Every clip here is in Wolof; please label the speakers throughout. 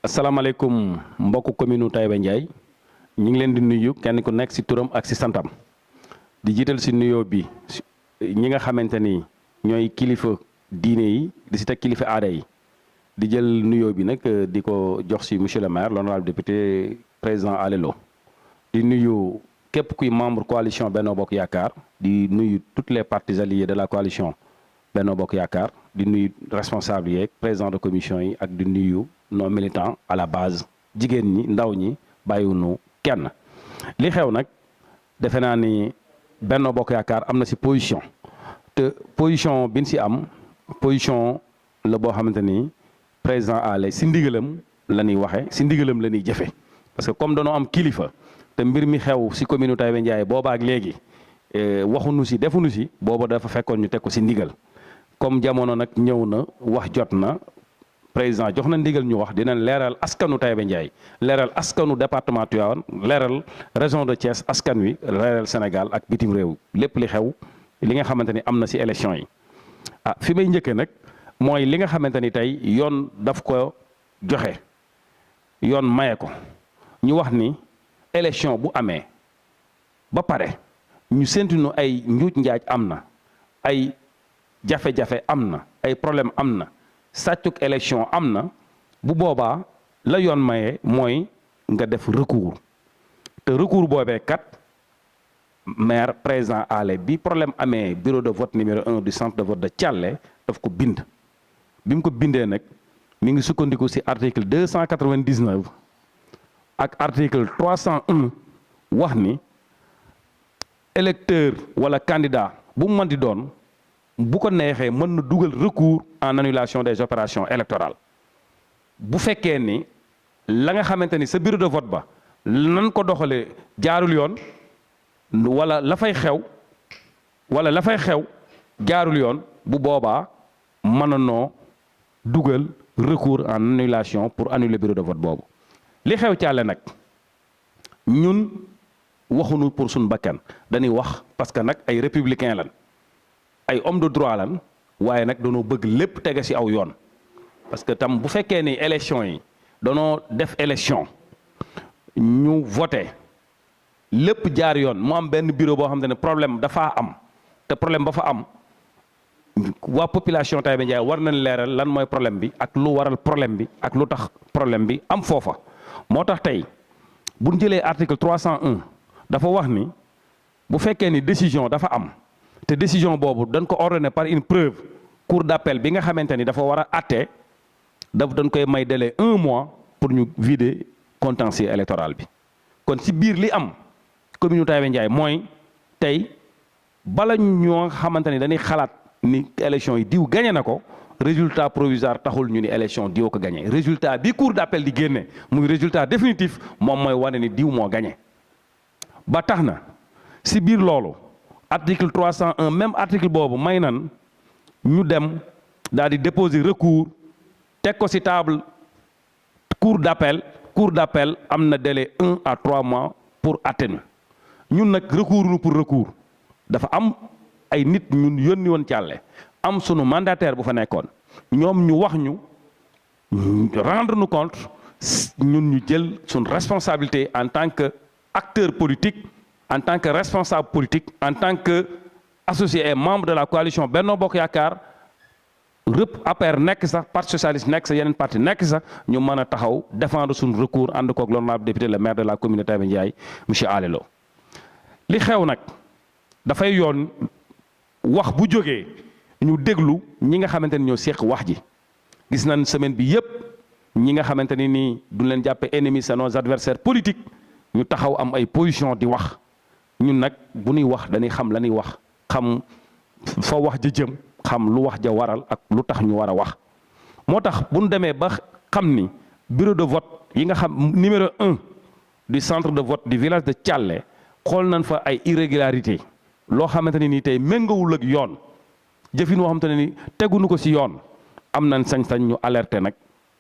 Speaker 1: asalaamaaleykum mbokku commune Taïba Ndiaye ñu ngi leen di nuyu kenn ku nekk ci turam ak ci santam di jiital ci nuyoo bi ñi nga xamante ni ñooy kilifa diine yi di ci teg kilifa aada yi di jël nuyoo bi nag di ko jox ci monsieur le maire l'honorable député président Alelo di nuyu képp kuy membre coalition Benno Bokk Yaakaar di nuyu toutes les parties alliées de la coalition Benno Bokk Yaakaar di nuyu responsable yeeg président de commission yi ak di nuyu nos militants à la base jigéen ñi ndaw ñi bàyyiwunu kenn li xew nag defe naa ni Benno Bokk Yaakaar am na ci position te position bi ñu ci am position la boo xamante ni président ale ci ndigalam la ñuy waxe ci ndigalam la ñuy jëfe parce que comme dañoo am kilifa te mbir mi xew ci commune Taïba Ndiaye boobaak léegi waxuñu ci defuñu ci booba dafa fekkoon ñu teg ko ci ndigal comme jamono nag ñëw na wax jot na président jox na ndigal ñu wax dinañ leeral askanu Taïba Ndiaye leeral askanu département Tivaouane leeral région de Thiès askan wi leeral Sénégal ak bitim réew lépp li xew li nga xamante ni am na ci élection yi fi may njëkkee nag mooy li nga xamante ni tey yoon daf ko joxe yoon maye ko ñu wax ni élection bu amee ba pare ñu séntu ay njuuj njaaj am na ay jafe-jafe am na ay problème am na sàccuk élection am na bu boobaa la yoon maye mooy nga def recours te recours boobee kat maire président ale bi problème amee bureau de vote numéro 1 du centre de vote de Thialé daf ko bind bi mu ko bindee nag mi ngi sukkandiku ci article 299 ak article 301 wax ni électeur wala candidat bu mu mën di doon bu ko neexee mën na dugal recours en annulation des opérations électorales bu fekkee ni la nga xamante ni sa bureau de vote ba nan ko doxalee jaarul yoon wala la fay xew jaarul yoon bu boobaa mënanoo dugal recours en annulation pour annuler bureau de vote boobu li xew Thialé nag ñun waxuñu pour suñu bakkan dañuy wax parce que nag ay républicain lan ay homme de droit lan waaye nag dañoo bëgg lépp tege ci aw yoon parce que tam bu fekkee ni élection yi danoo def élection ñu voté lépp jaar yoon mu am benn bureau boo xam ne problème dafa am te problème ba fa am waa population Taïba Ndiaye war nañ leeral lan mooy problème bi ak lu waral problème bi ak lu tax problème bi am foofa moo tax tey bu ñu jëlee article 301 dafa wax ni bu fekkee ni décision dafa am te décision boobu dañ ko ordonné par une preuve cour d'appel bi nga xamante ni dafa war a àtte dañ koy may délai 1 mois pour ñu vider contentieux électoral bi kon ci biir li am commune Taïba Ndiaye mooy tey bala ñoo xamante ni dañuy xalaat ni élection yi diw gagné na ko résultat provisoire taxul ñu ni élection diw ko gagné résultat bi cour d'appel di génne muy résultat définitif moom mooy wane ni diw moo gagné ba tax na ci biir loolu article 301 même article boobu may nan ñu dem daal di déposer recours teg ko ci table cour d'appel am na délai 1 à 3 mois pour atteindre ñun nag recours nu pour recours dafa am ay nit ñun yónni woon Thialé am sunu mandataire bu fa nekkoon ñoom ñu wax ñu rendre nous compte ñun ñu jël suñu responsabilité en tant que acteur politique en tant que responsable politique en tant que associé et membre de la coalition Benno Bokk Yaakaar rëpp APR nekk sax parti socialiste nekk sax yeneen parti nekk sax ñu mën a taxaw défendre suñu recours ànd koog l'honorable député le maire de la commune de Taïba Ndiaye monsieur Alelo li xew nag dafay yoon wax bu jógee ñu déglu ñi nga xamante ni ñoo seq wax ji gis nañ semaine bi yépp ñi nga xamante ni nii duñ leen jàppe ennemis c'est nos adversaires politiques ñu taxaw am ay position di wax ñun nag bu ñuy wax dañuy xam la ñuy wax xam fa wax ja jëm xam lu wax ja waral ak lu tax ñu war a wax moo tax bu ñu demee ba xam ni bureau de vote yi nga xam numéro 1 du centre de vote du village de Thialé xool nañ fa ay irrégularité loo xamante ne nii tey méngawul ak yoon jëfin woo xamante ne ni teguñu ko ci yoon am nañ sañ-sañ ñu alerter nag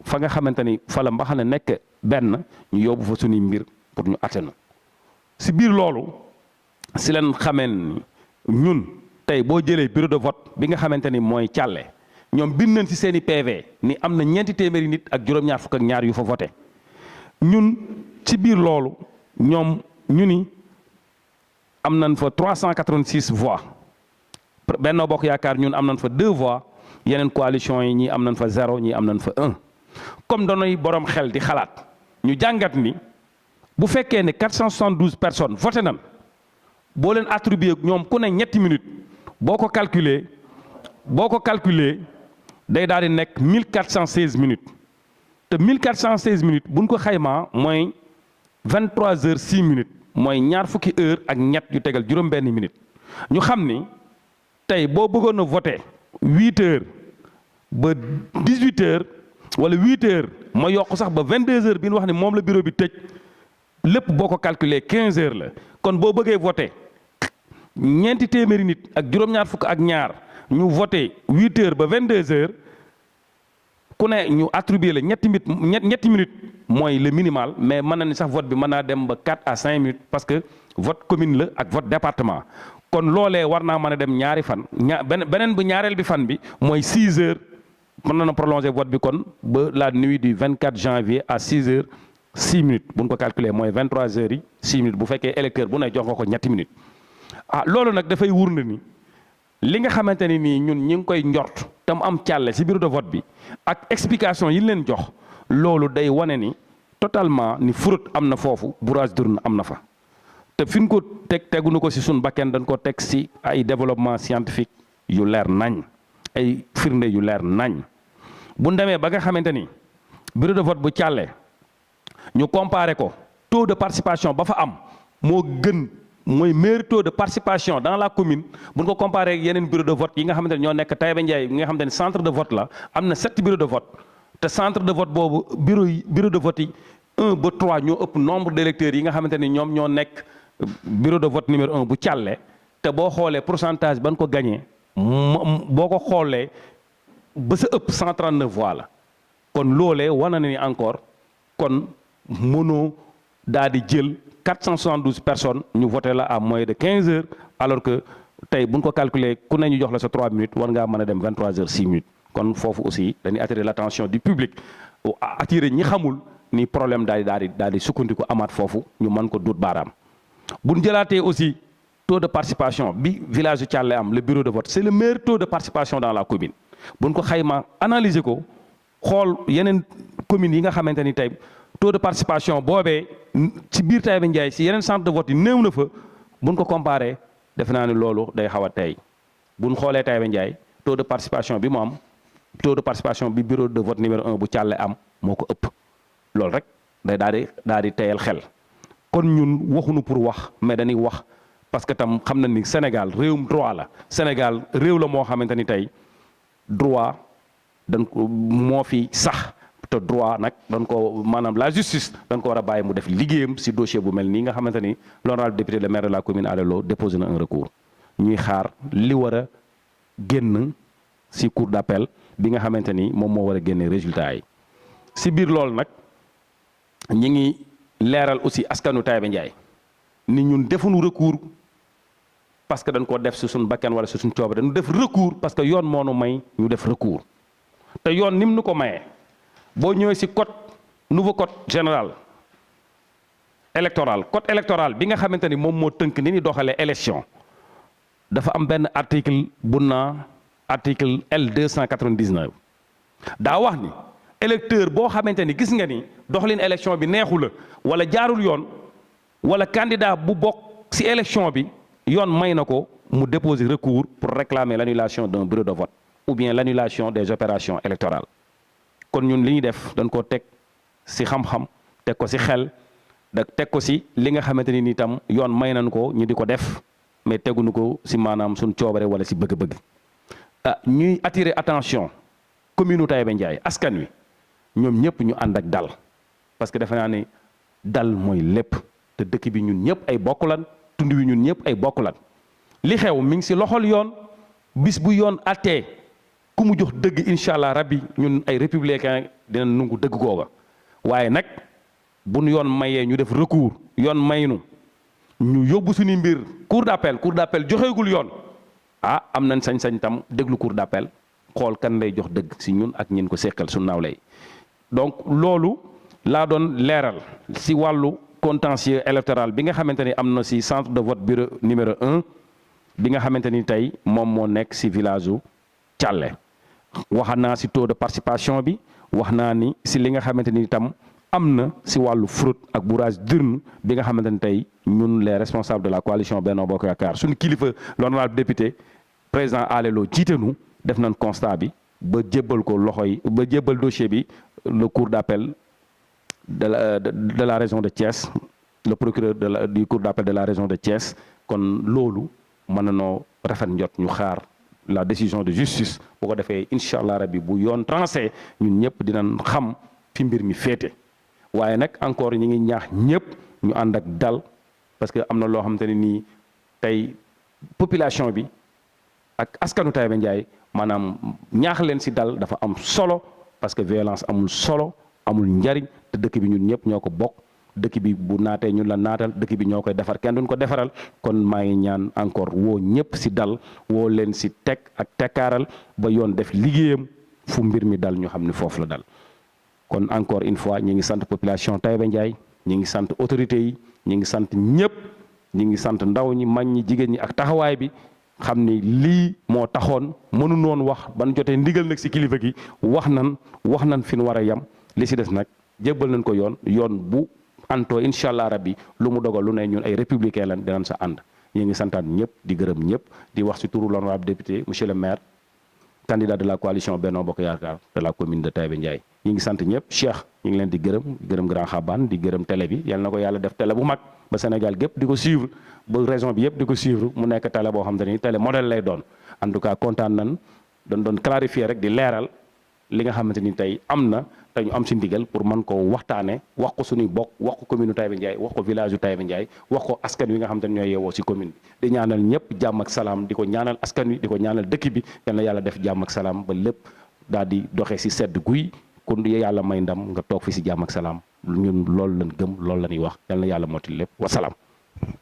Speaker 1: fa nga xamante ni fa la mbaxane nekk benn ñu yóbbu fa suñuy mbir pour ñu atténu ci biir loolu ci leen xamee ni ñun tey boo jëlee bureau de vote bi nga xamante ni mooy Thialé ñoom bind nañ ci seeni PV ni am na ñeenti téeméeri nit ak juróom-ñaar fukk ak ñaar yu fa voté ñun ci biir loolu ñoom ñu ni am nañ fa 386 voix Benno Bokk Yaakaar ñun am nañ fa 2 voix yeneen coalition yi ñii am nañ fa 0 ñii am nañ fa 1 comme doonay borom xel di xalaat ñu jàngat ni bu fekkee ne 472 personnes voté nañ boo leen attribué ñoom ku ne ñetti minutes boo ko calculer day daal di nekk 1416 minutes te 1416 minutes buñ ko xaymaa mooy 23 heures 6 minutes mooy ñaar fukki heure ak ñett yu tegal juróom-benn minutes ñu xam ni tey boo bëggoon a voté 8 heures ba 18 heures wala 8 heures ma yokk sax ba 22 heures bi ñu wax ni moom la bureau bi tëj lépp boo ko calculer 15 heures la kon boo bëggee voté ñeenti téeméeri nit ak juróom-ñaar fukk ak ñaar ñu voté 8 heures ba 22 heures ku ne ñu attribué la ñetti minutes mooy le minimal mais mën na ni sax vote bi mën naa dem ba 4 à 5 minutes parce que vote commune la ak vote département kon loolee war naa mën a dem ñaari fan beneen bu ñaareel bi fan bi mooy 6 heures mën na prolonger vote bi kon ba la nuit du 24 janvier à 6 heures 6 minutes bu ñu ko calculer mooy 23 heures yi 6 minutes bu fekkee électeur bu ne jox nga ko ñetti minutes loolu nag dafay wur na ni li nga xamante ni nii ñun ñi ngi koy njort te mu am càlle ci bureau de vote bi ak explication yi leen jox loolu day wane ni totalement ni fraude am na foofu bourrage d'urne am na fa te fi ñu ko teguñu ko ci suñ bakken dañ ko teg ci ay développement scientifique yu leer nañ ay firnde yu leer nañ bu demee ba nga xamante ni bureau de vote bu càlle ñu comparé ko taux de participation ba fa am moo gën mooy meilleur taux de participation dans la commune bu ñu ko comparé ak yeneen bureau de vote yi nga xamante ne ñoo nekk Taïba Ndiaye nga xamante ne centre de vote la am na 7 bureau de vote te centre de vote boobu bureau de vote yi 1 ba 3 ñoo ëpp nombre d'électeurs yi nga xamante ni ñoom ñoo nekk bureau de vote numéro 1 bu càlle te boo xoolee pourcentage ban ko gagné boo ko xoolee ba sa ëpp 139 voix la kon loolee wane na ni encore kon mënoo daal di jël 472 personnes ñu voté la à moins de 15 heures alors que tey bu ñu ko calculer ku ne ñu jox la sa 3 minutes war ngaa mën a dem 23 heures 6 minutes kon foofu aussi dañuy attirer l'attention du public attirer ñi xamul ni problème daal di sukkandiku amaat foofu ñu mën ko duut baaraam. bu ñu jëlaatee aussi taux de participation bi village yu Thialé am le bureau de vote c'est le meilleur taux de participation dans la commune bu ñu ko xayma analyser ko xool yeneen communes yi nga xamante ni tey. taux de participation boobee ci biir Taïba Ndiaye ci yeneen centre de vote yi néew na fa buñ ko comparé defe naa ne loolu day xaw a tey buñ xoolee Taïba Ndiaye taux de participation bi mu am taux de participation bi bureau de vote numéro 1 bu Thialé am moo ko ëpp loolu rek day daal di teyal xel kon ñun waxuñu pour wax mais dañuy wax parce que tam xam na ni Sénégal réewum droit la Sénégal réew la moo xamante ni tey droit dañ ko moo fi sax te droit nag dañ ko maanaam la justice dañ ko war a bàyyi mu def liggéeyam ci dossier bu mel nii nga xamante ni l'honorable député le maire de la commune Alé Lo déposé na un recours ñuy xaar li war a génn ci cour d'appel bi nga xamante ni moom moo war a génne résultat yi ci biir loolu nag ñi ngi leeral aussi askanu Taïba Ndiaye ni ñun defuñu recours parce que dañ ko def ci suñ bakkan wala ci suñ coobare dañu def recours parce que yoon moo nu may ñu def recours te yoon nim nu ko mayee boo ñëwee ci nouveau code général électoral bi nga xamante ni moom moo tënk ni ni doxalee élection dafa am benn article bu naa article L299 daa wax ni électeur boo xamante ni gis nga ni doxalin élection bi neexu la wala jaarul yoon wala candidat bu bokk ci élection bi yoon may na ko mu déposer recours pour réclamer l'annulation d'un bureau de vote ou bien l'annulation des opérations électorales kon ñun li ñuy def dañ koo teg ci xam-xam teg ko ci xel teg ko ci li nga xamante ni itam yoon may nañ ko ñu di ko def mais teguñu ko ci maanaam suñ coobare wala ci bëgg-bëgg ñuy attirer attention commune Taïba Ndiaye askan wi ñoom ñëpp ñu ànd ak dal parce que defe naa ne dal mooy lépp te dëkk bi ñun ñëpp ay bokk lan tund wi ñun ñëpp ay bokk lan li xew mi ngi ci loxol yoon bis bu yoon attee ku mu jox dëgg incha allah rabbi ñun ay républicain dina nungu dëgg googa waaye nag bu nu yoon mayee ñu def recours yoon maynu ñu yóbbu suñu mbir cour d'appel joxeegul yoon am nañ sañ-sañ tam déglu cour d'appel xool kan lay jox dëgg si ñun ak ñin ko seqal su naaw lay donc loolu laa doon leeral si wàllu contentieux électoral bi nga xamante ni am na si centre de vote bureau numéro 1 bi nga xamante ni tey moom moo nekk si village u Thialé wax naa si taux de participation bi wax naa ni si li nga xamante ni itam am na si wàllu fraude ak bourrage d'urne bi nga xamante ni tey ñun les responsables de la coalition Benno Bokk Yaakaar suñu kilifa l'honorable député président Alelo jiitenu def nañ constat bi ba jébbal ko loxo yi ba jébbal dossier bi le cour d'appel de la région de Thiès le procureur du cour d'appel de la région de Thiès kon loolu mën na noo rafet njot ñu xaar la décision de justice bu ko defee incha allah rabbi bu yoon tranché ñun ñëpp dinañ xam fi mbir mi féete waaye nag encore ñi ngi ñaax ñëpp ñu ànd ak dal parce que am na loo xamante ne nii tey population bi ak askanu Taïba Ndiaye maanaam ñaax leen si dal dafa am solo parce que violence amul solo amul njariñ te dëkk bi ñun ñëpp ñoo ko bokk dëkk bi bu naatee ñun la naatal dëkk bi ñoo koy defar kenn duñ ko defaral kon maa ngi ñaan encore woo ñëpp si dal woo leen si teg ak tekkaaral ba yoon def liggéeyam fu mbir mi dal ñu xam ne foofu la dal kon encore une fois ñi ngi sant population Taïba Ndiaye ñi ngi sant autorités yi ñi ngi sant ñëpp ñi ngi sant ndaw ñi mag ñi jigéen ñi ak taxawaay bi xam ni lii moo taxoon mënu noon wax ban jotee ndigal nag si kilifa gi wax nan fi nu war a yem li si des nag jébbal nañ ko yoon bu anto incha allah rabbi lu mu dogal lu ne ñun ay républicain lan dinañ sa ànd ñi ngi santaan ñëpp di gërëm ñëpp di wax si turu l'honorable député monsieur le maire candidat de la coalition Benno Bokk Yaakaar de la commune de Taïba Ndiaye ñi ngi sant ñëpp Cheikh ñi ngi leen di gërëm Grand Xaban di gërëm télé bi yal na ko yàlla def télé bu mag ba Sénégal gépp di ko suivre ba région bi yëpp di ko suivre mu nekk télé boo xam te ni télé modèle lay doon en tout cas kontaan nañ doon clarifier rek di leeral li nga xamante ni tey am na te ñu am si ndigal pour mën ko waxtaane wax ko suñuy bokk wax ko commune Taïba Ndiaye wax ko village yu Taïba Ndiaye wax ko askan wi nga xamante ni ñooy yeewoo si commune bi di ñaanal ñëpp jàmm ak salaam di ko ñaanal askan wi di ko ñaanal dëkk bi yal na yàlla def jàmm ak salaam ba lépp daal di doxee si sedd guy kon yàlla may ndam nga toog fi si jàmm ak salaam ñun loolu lañ gëm loolu la ñuy wax yal na yàlla mottali lépp wasalaam